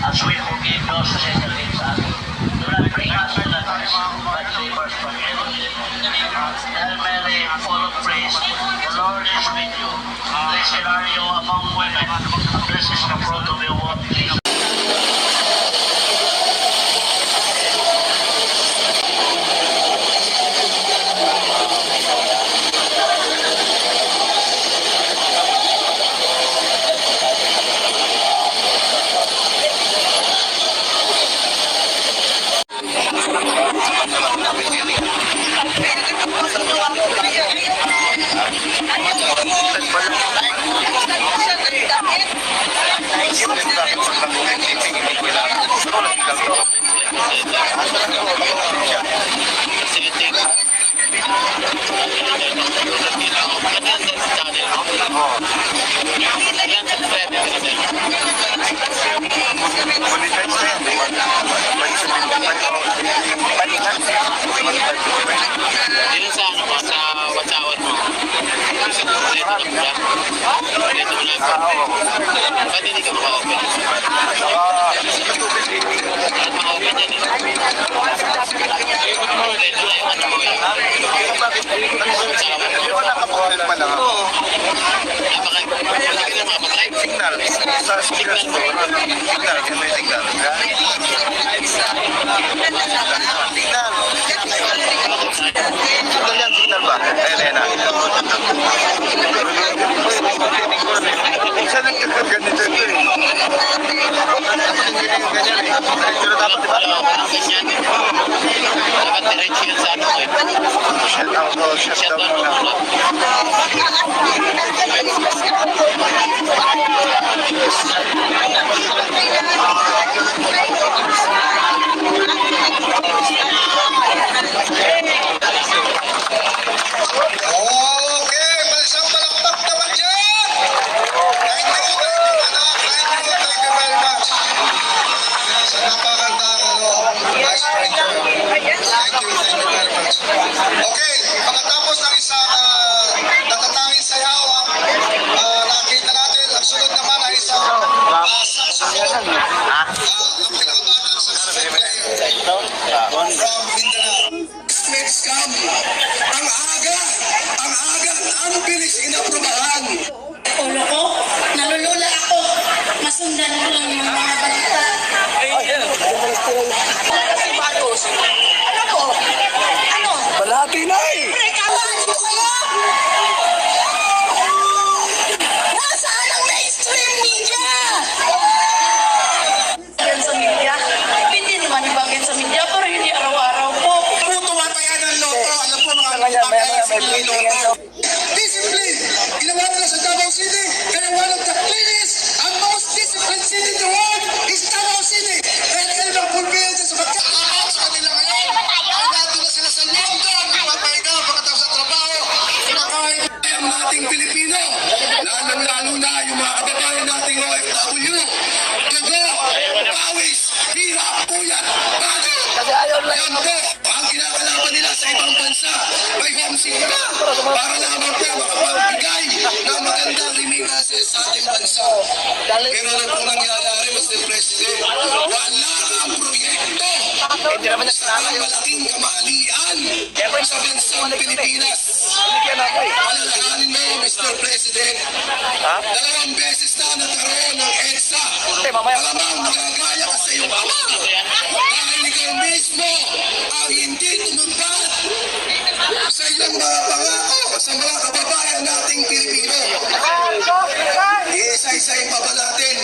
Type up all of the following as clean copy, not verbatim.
As we forgive those who sin against us. Do not bring us to the test, but save us from evil. Hail Mary, full of praise, the Lord is with you. Blessed are you among women, and blessed is the fruit of your womb, Jesus. Ba't hindi ka maka-open? Signal. Signal ba? Elena. Saan nagkaganito ito eh? Ganyan eh. Pero dapat diba? Ganyan eh. Dapat diretso yun sa ano eh. Shut down muna. Ang bilis inaprubahan. Ulo ko, nalulula ako. Masundan ko lang yung mga balita. Ano po? Ano? Balati na eh. Rekaman ko kayo! Nasaan ang mainstream media? Yan sa media? Hindi naman ibangin sa media, pero hindi araw-araw po. Puto matayan ng loto. Alam po mga matayan sa mga loto. Discipline! Ginawa nila sa Davao City. Kaya one of the cleanest and most disciplined city in the world is Davao City. Kaya sila ng pulpilin sa magkakaroon sa kanila ngayon. Ay nato na sila sa London. Papahiga pagkatapos sa trabaho. Pinakain ang ating Pilipino. Lalong-lalo na yung mga kababayan nating OFW. Dugo, pawis, hirap, puyat, bago. Yan po ang kinakalaban nila sa ibang bansa. May homesick na para lamang po makapagbigay ng magandang remittances sa ating bansa. Pero ano pong nangyayari, Mr. President? Wala kang proyekto sa malaking kamalian sa bansang Pilipinas. Alalahanin mo, Mr. President, 2 beses na nagkaroon ng EDSA. Malamang magagaya ka sa iyong ama. Dahil ikaw mismo ang hindi tumutpat sa iyong mga pangako sa mga kababayan nating Pilipino. Isa-isa'y pa natin,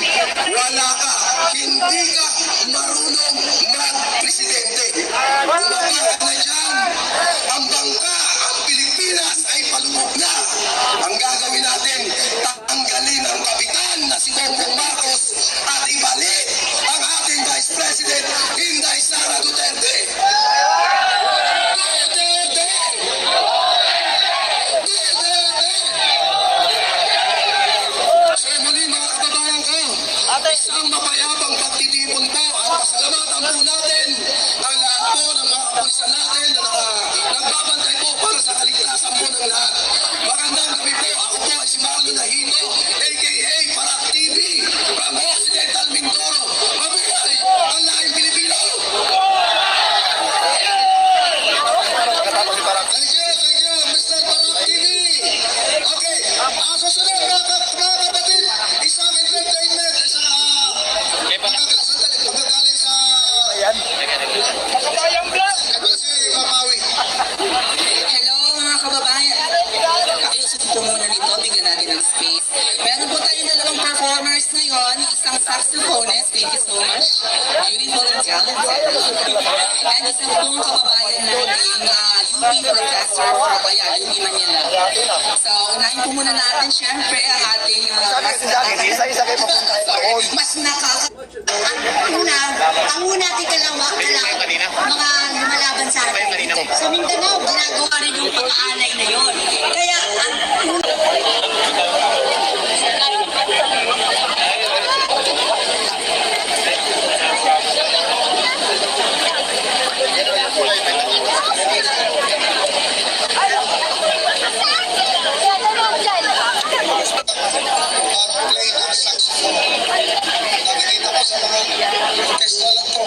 wala ka, hindi ka marunong mag-presidente. Kumakain na dyan, ang bangka, ang Pilipinas ay palubog na. Ang gagawin natin, tanggalin ang kapitan na si Bongbong Marcos at ibalik ang ating Vice President, Inday Sara Duterte. Duterte! space. Meron po tayong dalawang performers ngayon, isang saxophonist, thank you so much, beautiful and talented, and isang pong kababayan nating UP professor from UP Manila. So, unahin po muna natin syempre ang ating Isa-isa kayo papunta. mas nakaka... Ang una, tika lang, mga lumalaban sa atin. Sa Mindanao, ginagawa rin yung pang-aalay na yun. Kaya, Play ng saxophone. Nakikita ko sa mga festival ko.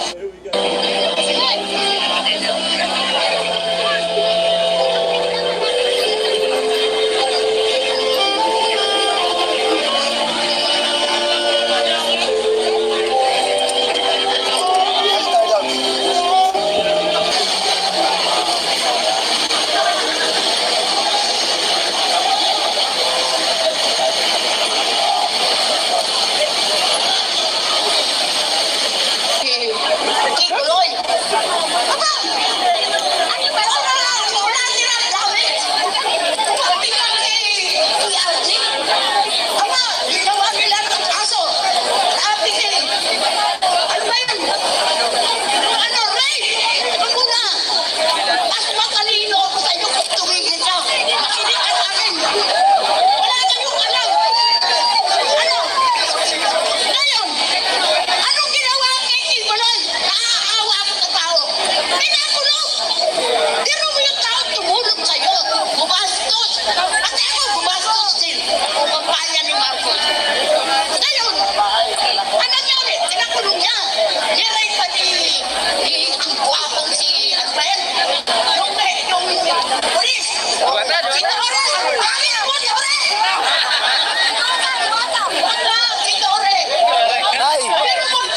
Nay,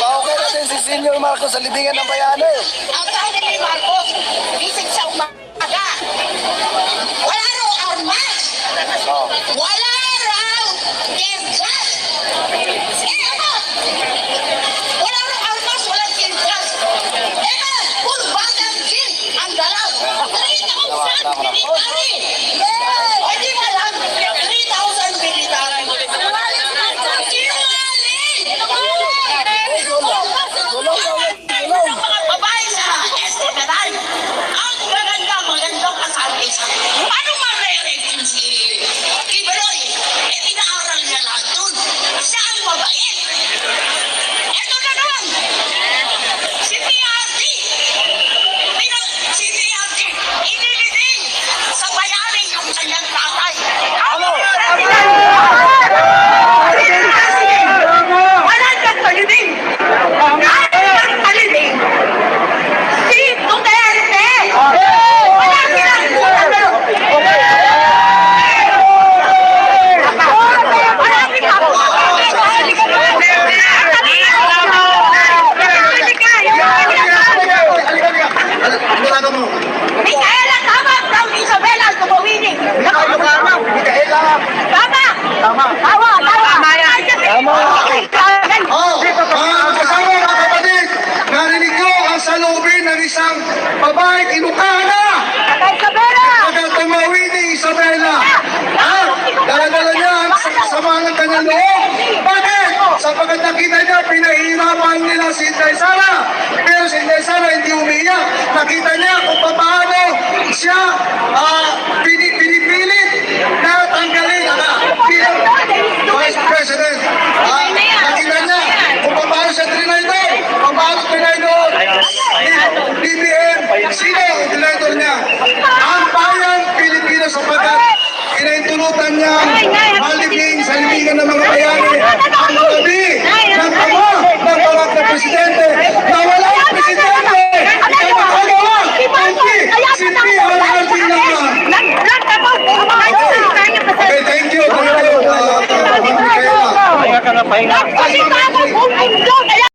pauwi natin si Senior Marcos sa libingan ng bayani. ang sabi ni Marcos, gising sa umaga. Wala raw armas. Oh. Wala raw tear-gas. Ano? Wala raw armas, wala tear-gas. Puro batang gin ang dalaw. 3,000 military. Hindi ba lang? 3,000 military. Sinungaling! Mga babae sa Esteban, ang magandang kasal-isa. Paano ma-re-rape si Kiberoy? Inaaral niya lahat dun. Siya ang mabait. Ito na naman. Si PRD. Si PRD, inilibing sa bayani yung kanyang tatay. Wala kang talibing! Si Duterte! Wala silang Micaela, tama! From Isabela, Tumawining! Tama! Tama! Oh, mga kasama mga kapatid, narinig ko ang salubin ng isang babaeng Ilocana. Tagal tumawid ni Isabela. Dala-dala niya ang sama ng kanyang loob. Bakit? Sapagkat nakita niya, pinahihirapan nila si Inday Sara. Pero si Inday Sara hindi umiyak. Nakita niya kung paano siya